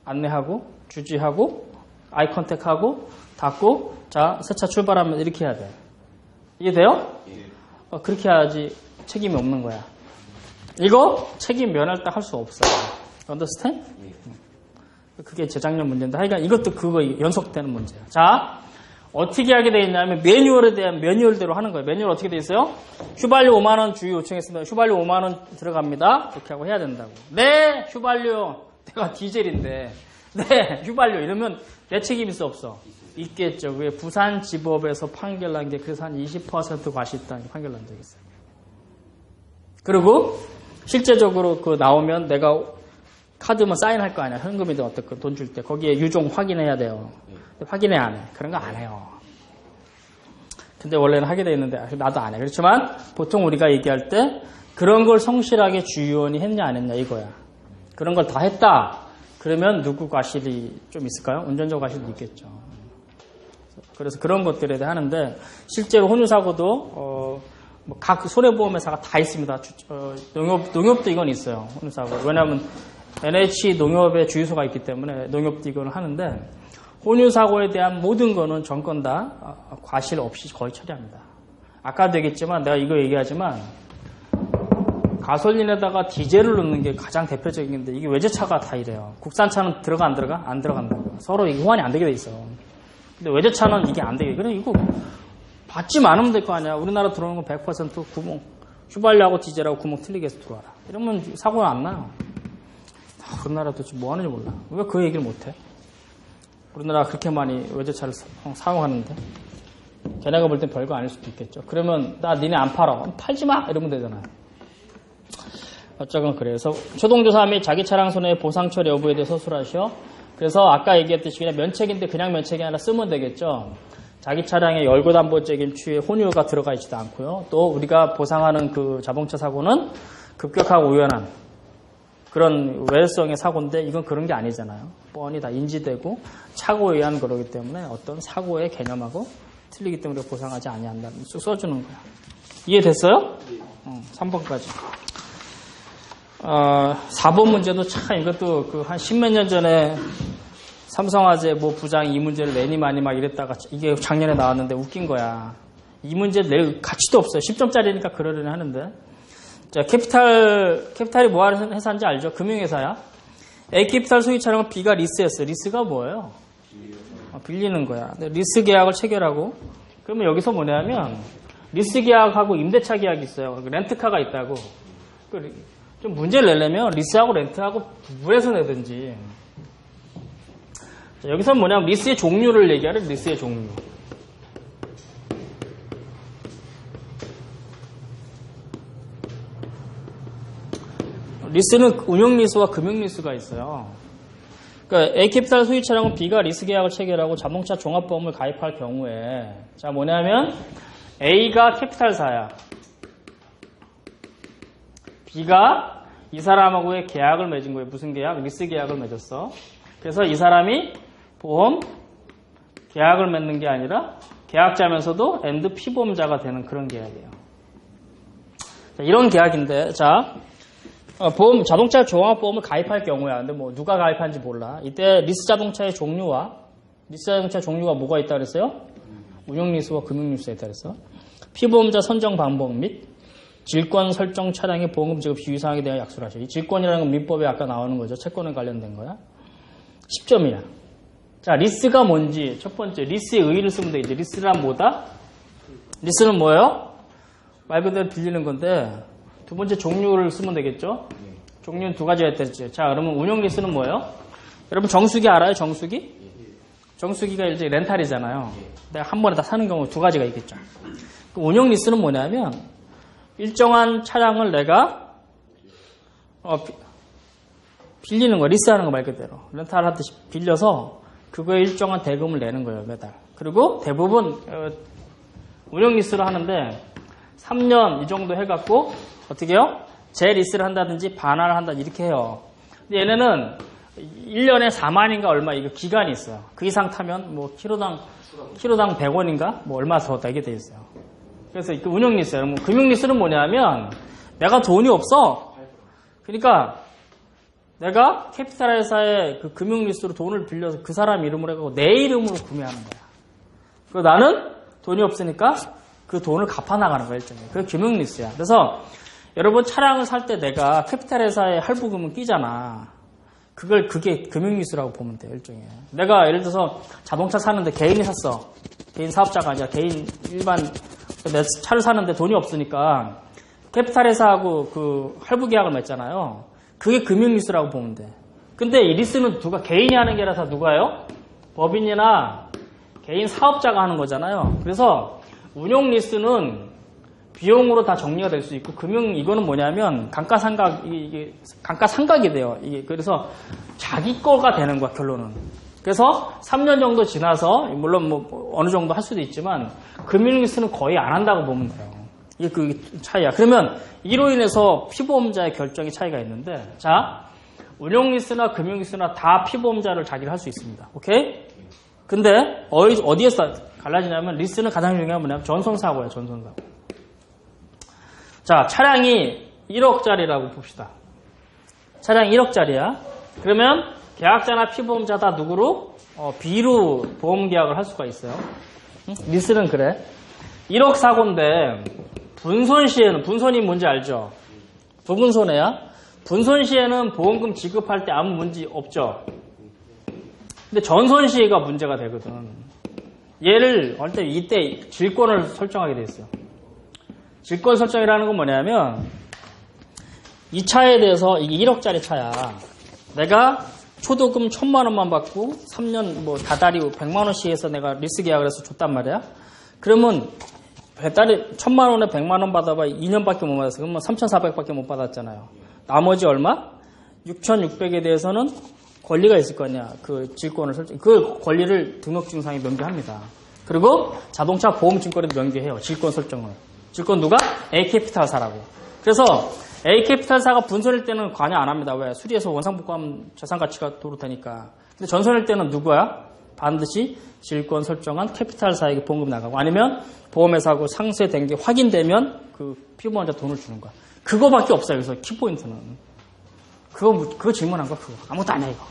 안내하고 주지하고 아이 컨택하고 닫고 자 세차 출발하면 이렇게 해야 돼. 이해돼요? 그렇게 해야지 책임이 없는 거야. 이거 책임 면할 때 할 수 없어요. understand? 그게 재작년 문제인데 하여간 이것도 그거 연속되는 문제야. 자, 어떻게 하게 돼 있냐면 매뉴얼에 대한 매뉴얼대로 하는 거예요. 매뉴얼 어떻게 돼 있어요? 휘발유 5만 원 주유 요청했습니다. 휘발유 5만 원 들어갑니다. 이렇게 하고 해야 된다고. 네, 휘발유. 내가 디젤인데. 네, 휘발유 이러면 내 책임 있어 없어? 있겠죠. 왜 부산지법에서 판결 난 게 그래서 한 20% 과실당 판결 난 적이 있어요. 그리고 실제적으로 그 나오면 내가 카드만 사인할 거 아니야. 현금이든 어떻고 돈 줄 때 거기에 유종 확인해야 돼요. 근데 확인해 안 해. 그런 거 안 해요. 근데 원래는 하게 돼 있는데 나도 안 해. 그렇지만 보통 우리가 얘기할 때 그런 걸 성실하게 주유원이 했냐 안 했냐 이거야. 그런 걸 다 했다. 그러면 누구 과실이 좀 있을까요? 운전자 과실도 있겠죠. 그래서 그런 것들에 대해 하는데 실제로 혼유사고도 각 손해보험회사가 다 있습니다. 농협도 이건 있어요. 혼유사고. 왜냐하면 NH 농협의 주유소가 있기 때문에 농협도 이걸 하는데 혼유사고에 대한 모든 거는 전권 다 과실 없이 거의 처리합니다. 아까도 얘기했지만 내가 이거 얘기하지만 가솔린에다가 디젤을 넣는 게 가장 대표적인 건데 이게 외제차가 다 이래요. 국산차는 들어가 안 들어가? 안 들어간다고요. 서로 이게 호환이 안 되게 돼 있어. 근데 외제차는 이게 안 되게. 그래 이거 받지 않으면 될 거 아니야. 우리나라 들어오는 건 100% 구멍. 휘발유하고 디젤하고 구멍 틀리게 해서 들어와라. 이러면 사고가 안 나요. 우리나라 도대체 뭐 하는지 몰라. 왜 그 얘기를 못 해? 우리나라가 그렇게 많이 외제차를 사용하는데 걔네가 볼 땐 별거 아닐 수도 있겠죠. 그러면 나 니네 안 팔아. 팔지 마! 이러면 되잖아요. 어쩌건 그래서 초동조사 및 자기 차량 손해 보상 처리 여부에 대해 서술하시오. 그래서 아까 얘기했듯이 그냥 면책인데 그냥 면책이 아니라 쓰면 되겠죠. 자기 차량의 열고담보책임 추에 혼유가 들어가 있지도 않고요. 또 우리가 보상하는 그 자동차 사고는 급격하고 우연한 그런 외래성의 사고인데 이건 그런 게 아니잖아요. 뻔히 다 인지되고 착오에 의한 거기 때문에 어떤 사고의 개념하고 틀리기 때문에 보상하지 아니한다는 쭉 써주는 거야. 이해됐어요? 3번까지. 4번 문제도 참 이것도 그 한 십몇 년 전에 삼성화재 뭐 부장이 이 문제를 내니 많이 막 이랬다가 이게 작년에 나왔는데 웃긴 거야. 이 문제 낼 가치도 없어요. 10점짜리니까 그러려니 하는데. 자, 캐피탈이 뭐 하는 회사인지 알죠? 금융회사야. A캐피탈 소유 차량은 B가 리스였어요. 리스가 뭐예요? 빌리는 거야. 리스 계약을 체결하고 그러면 여기서 뭐냐면 리스 계약하고 임대차 계약이 있어요. 렌트카가 있다고. 좀 문제를 내려면 리스하고 렌트하고 구분해서 내든지. 자, 여기서 뭐냐면 리스의 종류를 얘기하래. 리스의 종류. 리스는 운용 리스와 금융 리스가 있어요. 그러니까 A캐피탈 소유 차량은 B가 리스 계약을 체결하고 자동차 종합보험을 가입할 경우에 자 뭐냐면 A가 캐피탈사야. B가 이 사람하고의 계약을 맺은 거예요. 무슨 계약? 리스 계약을 맺었어. 그래서 이 사람이 보험 계약을 맺는 게 아니라 계약자면서도 엔드 피보험자가 되는 그런 계약이에요. 자, 이런 계약인데 자 보험, 자동차 종합보험을 가입할 경우야. 근데 뭐 누가 가입하는지 몰라. 이때 리스 자동차의 종류와 리스 자동차 종류가 뭐가 있다 그랬어요? 운용 리스와 금융 리스가 있다 그랬어. 피보험자 선정 방법 및 질권 설정 차량의 보험금 지급 유의 사항에 대한 약속을 하셔. 이 질권이라는 건 민법에 아까 나오는 거죠. 채권에 관련된 거야. 10점이야. 자, 리스가 뭔지 첫 번째 리스의 의의를 쓰면 돼. 이제 리스란 뭐다? 리스는 뭐예요? 말 그대로 빌리는 건데. 두 번째 종류를 쓰면 되겠죠? 종류는 두 가지가 있다랬죠. 자, 그러면 운용 리스는 뭐예요? 여러분 정수기 알아요? 정수기? 정수기가 이제 렌탈이잖아요. 내가 한 번에 다 사는 경우 두 가지가 있겠죠. 운용 리스는 뭐냐면 일정한 차량을 내가 빌리는 거, 리스하는 거 말 그대로. 렌탈 하듯이 빌려서 그거에 일정한 대금을 내는 거예요, 매달. 그리고 대부분 운용 리스를 하는데 3년 이 정도 해갖고 어떻게 해요? 재리스를 한다든지 반환을 한다든지 이렇게 해요. 근데 얘네는 1년에 4만인가 얼마 이거 기간이 있어요. 그 이상 타면 뭐 키로당 100원인가 뭐 얼마 더 내게 돼 있어요. 그래서 그 운용 리스예요. 여러분 금융 리스는 뭐냐면 내가 돈이 없어. 그러니까 내가 캐피탈 회사에 그 금융 리스로 돈을 빌려서 그 사람 이름으로 해갖고 내 이름으로 구매하는 거야. 그리고 나는 돈이 없으니까 그 돈을 갚아 나가는 거야, 일종의. 그게 금융 리스야. 그래서 여러분 차량을 살 때 내가 캐피탈 회사에 할부금을 끼잖아. 그게 금융 리스라고 보면 돼요, 일종의. 내가 예를 들어서 자동차 사는데 개인이 샀어. 개인 사업자가 아니라 개인 일반 내 차를 사는데 돈이 없으니까 캐피탈 회사하고 그 할부 계약을 맺잖아요. 그게 금융 리스라고 보면 돼. 근데 이 리스는 누가 개인이 하는 게 아니라 누가요? 법인이나 개인 사업자가 하는 거잖아요. 그래서 운용 리스는 비용으로 다 정리가 될 수 있고 이거는 뭐냐면 이게 감가상각이 돼요. 이게 그래서 자기 거가 되는 거야, 결론은. 그래서 3년 정도 지나서 물론 뭐 어느 정도 할 수도 있지만 금융 리스는 거의 안 한다고 보면 돼요. 이게 그 차이야. 그러면 이로 인해서 피보험자의 결정의 차이가 있는데 자, 운용 리스나 금융 리스나 다 피보험자를 자기를 할 수 있습니다. 오케이? 근데 어디에서 갈라지냐면 리스는 가장 중요한 건 뭐냐면 전손사고예요. 전손사고. 자, 차량이 1억짜리라고 봅시다. 차량이 1억짜리야. 그러면 계약자나 피보험자 다 누구로? B로 보험계약을 할 수가 있어요. 응? 리스는 그래. 1억 사고인데 분손 시에는 분손이 뭔지 알죠? 부분손해야. 분손 시에는 보험금 지급할 때 아무 문제 없죠. 근데 전손 시에가 문제가 되거든. 얘를 할 때 이때 질권을 설정하게 돼 있어요. 질권 설정이라는 건 뭐냐면 이 차에 대해서 이게 1억짜리 차야. 내가 초도금 1,000만 원만 받고 3년 뭐 다달이 100만 원씩 해서 내가 리스 계약을 해서 줬단 말이야. 그러면 배달이 1,000만 원에 100만 원 받아봐 2년밖에 못 받았어. 그러면 3,400밖에 못 받았잖아요. 나머지 얼마? 6,600에 대해서는 권리가 있을 거 아니야. 그 질권을 설정. 그 권리를 등록증상에 명기합니다. 그리고 자동차 보험증권에도 명기해요. 질권 설정을. 질권 누가? A캐피탈사라고. 그래서 A캐피탈사가 분손일 때는 관여 안 합니다. 왜? 수리해서 원상복구하면 재산가치가 도록되니까. 근데 전손일 때는 누구야? 반드시 질권 설정한 캐피탈사에게 보험금 나가고 아니면 보험회사하고 상쇄된 게 확인되면 그 피보험자 돈을 주는 거야. 그거밖에 없어요. 그래서 키포인트는. 그거 질문한 거 그거. 아무것도 안 해 이거.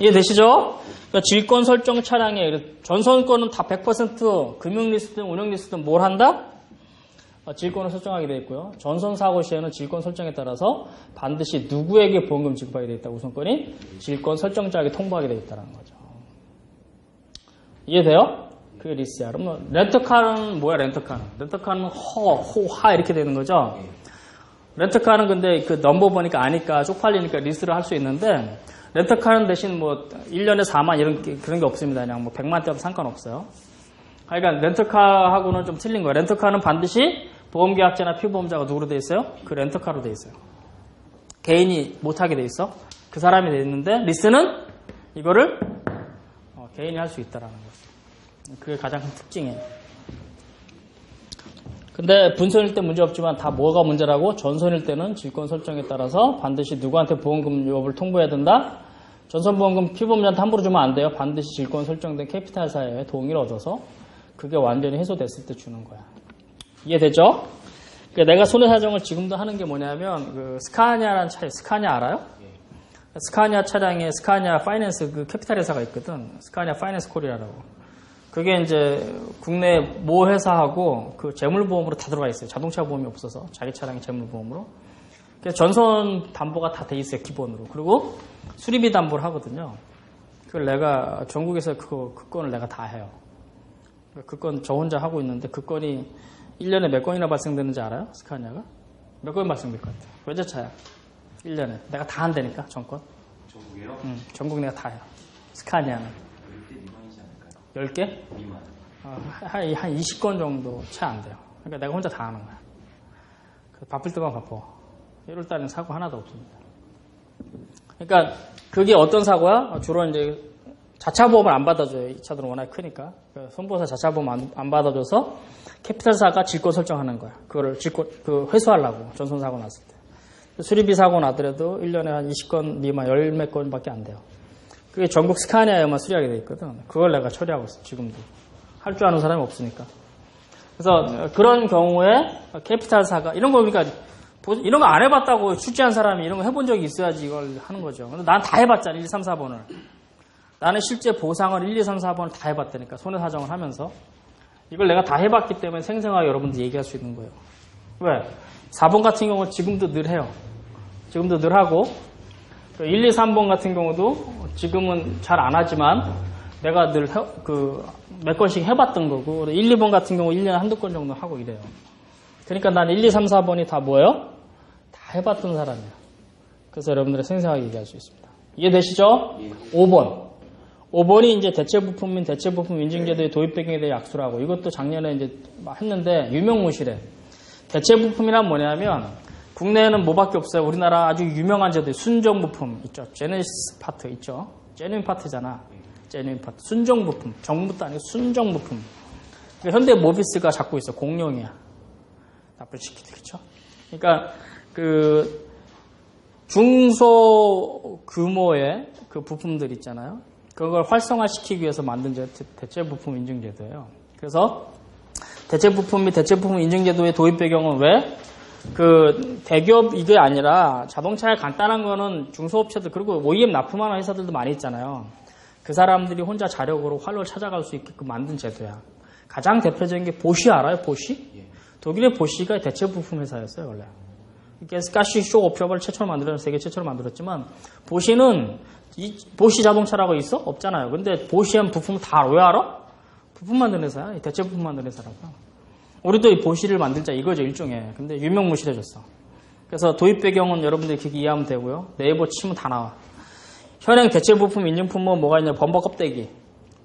이해되시죠? 그러니까 질권 설정 차량에 전손권은 다 100% 금융 리스든 운영 리스든 뭘 한다? 질권을 설정하게 되어 있고요. 전손 사고 시에는 질권 설정에 따라서 반드시 누구에게 보험금 지급하게 되어 있다. 우선권이 질권 설정자에게 통보하게 되어 있다는 거죠. 이해돼요? 그게 리스야. 그러면 렌터카는 뭐야, 렌터카는? 렌터카는 하 이렇게 되는 거죠? 렌터카는 근데 그 넘버 보니까 아니까 쪽팔리니까 리스를 할 수 있는데, 렌터카는 대신 뭐 1년에 4만 그런 게 없습니다. 그냥 뭐 100만 대도 상관없어요. 그러니까 렌터카하고는 좀 틀린 거예요. 렌터카는 반드시 보험계약자나 피보험자가 누구로 돼 있어요? 그 렌터카로 돼 있어요. 개인이 못하게 돼 있어. 그 사람이 돼 있는데, 리스는 이거를 개인이 할 수 있다라는 거죠. 그게 가장 큰 특징이에요. 근데 분선일 때 문제 없지만 다 뭐가 문제라고? 전선일 때는 질권 설정에 따라서 반드시 누구한테 보험금 여부를 통보해야 된다? 전선보험금 피보험자한테 함부로 주면 안 돼요. 반드시 질권 설정된 캐피탈사의 동의를 얻어서 그게 완전히 해소됐을 때 주는 거야. 이해되죠? 그러니까 내가 손해사정을 지금도 하는 게 뭐냐면 그 스카니아라는 차량, 스카니아 알아요? 스카니아 차량에 스카니아 파이낸스 그 캐피탈 회사가 있거든. 스카니아 파이낸스 코리아라고. 그게 이제 국내 모 회사하고 그 재물보험으로 다 들어가 있어요. 자동차 보험이 없어서 자기 차량의 재물보험으로. 그래서 전선 담보가 다 돼 있어요. 기본으로. 그리고 수리비 담보를 하거든요. 그걸 내가 전국에서 그 건을 내가 다 해요. 그 건 저 혼자 하고 있는데 그 건이 1년에 몇 건이나 발생되는지 알아요? 스카니아가? 몇 건 발생될 것 같아요. 외제차야. 1년에. 내가 다 한다니까, 전권. 전국이요? 응, 전국 내가 다 해요. 스카니아는. 10개 미만이지 않을까요? 10개? 미만. 한 20건 정도 채 안 돼요. 그러니까 내가 혼자 다 하는 거야. 바쁠 때만 바빠. 1월 달에는 사고 하나도 없습니다. 그러니까 그게 어떤 사고야? 주로 이제 자차 보험을 안 받아줘요. 이 차들은 워낙 크니까. 손보사 자차 보험 안 받아줘서 캐피탈사가 질권 설정하는 거야. 그거를 회수하려고. 전선 사고 났을 때. 수리비 사고 나더라도 1년에 한 20건 미만 10몇 건밖에 안 돼요. 그게 전국 스카니아에만 수리하게 돼 있거든. 그걸 내가 처리하고 있어, 지금도. 할 줄 아는 사람이 없으니까. 그래서 그런 경우에 캐피탈사가, 이런 거 그러니까, 이런 거 안 해봤다고 출제한 사람이 이런 거 해본 적이 있어야지 이걸 하는 거죠. 근데 난 다 해봤잖아, 1, 2, 3, 4번을. 나는 실제 보상을 1, 2, 3, 4번을 다 해봤다니까, 손해사정을 하면서. 이걸 내가 다 해봤기 때문에 생생하게 여러분들 얘기할 수 있는 거예요. 왜? 4번 같은 경우는 지금도 늘 해요. 지금도 늘 하고, 1, 2, 3번 같은 경우도 지금은 잘 안 하지만 내가 늘 몇 건씩 해봤던 거고, 1, 2번 같은 경우 1년에 한두 건 정도 하고 이래요. 그러니까 난 1, 2, 3, 4번이 다 뭐예요? 다 해봤던 사람이에요. 그래서 여러분들이 생생하게 얘기할 수 있습니다. 이해되시죠? 예. 5번. 5번이 이제 대체부품 및 대체부품 인증제도의 도입 배경에 대해 약수라고. 이것도 작년에 이제 했는데 유명무실해. 대체부품이란 뭐냐면 국내에는 뭐밖에 없어요. 우리나라 아주 유명한 제도 순정부품 있죠. 제네시스 파트 있죠. 제뉴인 파트잖아. 제뉴인 파트. 순정부품. 정부도 아니고 순정부품. 그러니까 현대 모비스가 잡고 있어. 공룡이야. 나쁜 시키들 그렇죠? 그러니까 그 중소 규모의 그 부품들 있잖아요. 그걸 활성화시키기 위해서 만든 대체부품 인증제도예요. 그래서 대체부품 및 대체부품 인증제도의 도입 배경은 왜? 그 대기업 이게 아니라 자동차에 간단한 거는 중소업체들 그리고 OEM 납품하는 회사들도 많이 있잖아요. 그 사람들이 혼자 자력으로 활로를 찾아갈 수 있게끔 만든 제도야. 가장 대표적인 게 보쉬 알아요? 보쉬? 독일의 보쉬가 대체부품 회사였어요, 원래. 가시쇼 옵션을 최초로 만들어서 세계 최초로 만들었지만 보쉬는 보쉬 자동차라고 있어? 없잖아요. 근데 보쉬한 부품은 다 왜 알아? 부품 만드는 회사야. 대체부품 만드는 회사라고. 우리도 이 보쉬를 만들자 이거죠, 일종의. 근데 유명무실해졌어. 그래서 도입 배경은 여러분들이 그렇게 이해하면 되고요. 네이버 치면 다 나와. 현행 대체부품 인증품은 뭐가 있냐? 범버 껍데기.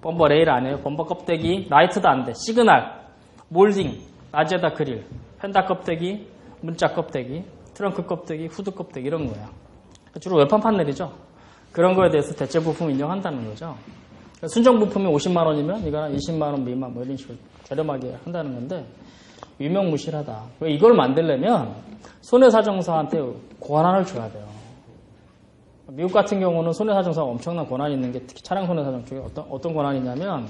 범버 레일 아니에요. 범버 껍데기. 라이트도 안 돼. 시그널. 몰딩. 라제다 그릴. 펜다 껍데기. 문자 껍데기. 트렁크 껍데기. 후드 껍데기 이런 거예요. 주로 외판 판넬이죠. 그런 거에 대해서 대체부품 인정한다는 거죠. 순정 부품이 50만 원이면 이거는 20만 원 미만 뭐 이런 식으로 저렴하게 한다는 건데 유명무실하다. 왜 이걸 만들려면 손해사정사한테 권한을 줘야 돼요. 미국 같은 경우는 손해사정사가 엄청난 권한이 있는 게 특히 차량 손해사정 쪽에 어떤 권한이냐면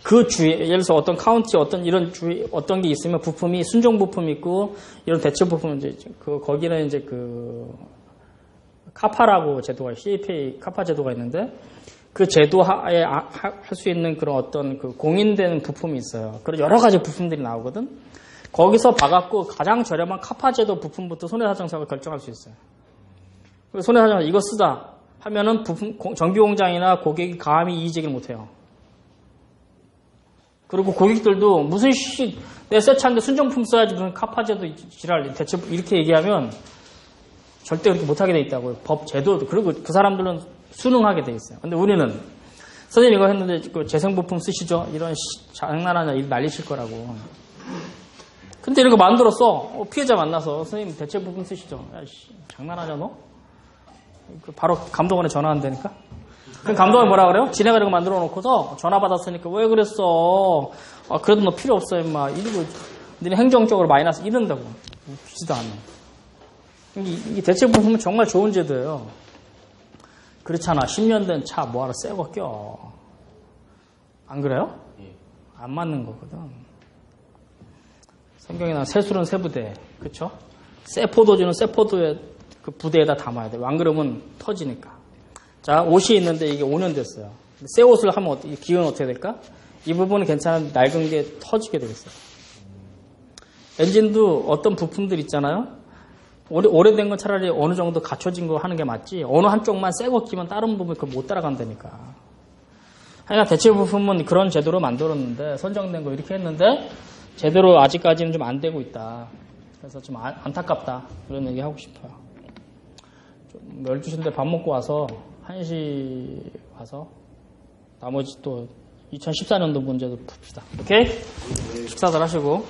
그 주에 예를 들어서 어떤 카운티 어떤 이런 주에 어떤 게 있으면 부품이 순정 부품 있고 이런 대체 부품 이제 거기는 이제 카파라고 제도가 CAPA 카파 제도가 있는데 그 제도하에 할 수 있는 그런 어떤 그 공인된 부품이 있어요. 그런 여러 가지 부품들이 나오거든. 거기서 봐갖고 가장 저렴한 카파 제도 부품부터 손해사정사가 결정할 수 있어요. 손해사정사 이거 쓰자 하면은 부품 정비공장이나 고객이 감히 이의 제기를 못해요. 그리고 고객들도 무슨 내 새 차인데 순정품 써야지 무슨 카파제도 지랄 대체 이렇게 얘기하면 절대 그렇게 못하게 돼 있다고요. 법 제도도. 그리고 그 사람들은 순응하게 돼 있어요. 근데 우리는 선생님 이거 했는데 그 재생부품 쓰시죠? 이런 장난하냐 이 난리칠 거라고. 근데 이런 거 만들었어. 피해자 만나서 선생님 대체 부품 쓰시죠? 야, 장난하냐 너? 바로 감독원에 전화한다니까? 그럼 감독원이 뭐라 그래요? 지네가 이런 거 만들어 놓고서 전화 받았으니까 왜 그랬어? 아, 그래도 너 필요 없어 임마. 이러고 너네 행정적으로 마이너스 이런다고. 웃기지도 않네. 이 대체 부품은 정말 좋은 제도예요. 그렇잖아. 10년 된 차 뭐하러 새 거 껴. 안 그래요? 안 맞는 거거든. 성경에 나온 새술은 새부대. 그쵸? 새 포도주는 새 포도의 그 부대에다 담아야 돼. 안 그러면 터지니까. 자, 옷이 있는데 이게 5년 됐어요. 새 옷을 하면 기운은 어떻게 될까? 이 부분은 괜찮은데 낡은 게 터지게 되겠어요. 엔진도 어떤 부품들 있잖아요. 오래된 건 차라리 어느 정도 갖춰진 거 하는 게 맞지. 어느 한쪽만 새 거 끼면 다른 부분 그걸 못 따라간다니까. 하여간 대체 부품은 그런 제도로 만들었는데 선정된 거 이렇게 했는데 제대로 아직까지는 좀 안 되고 있다. 그래서 좀 안타깝다. 그런 얘기 하고 싶어요. 좀 12시인데 밥 먹고 와서 1시 와서 나머지 또 2014년도 문제도 풉시다. 오케이? 식사들 하시고.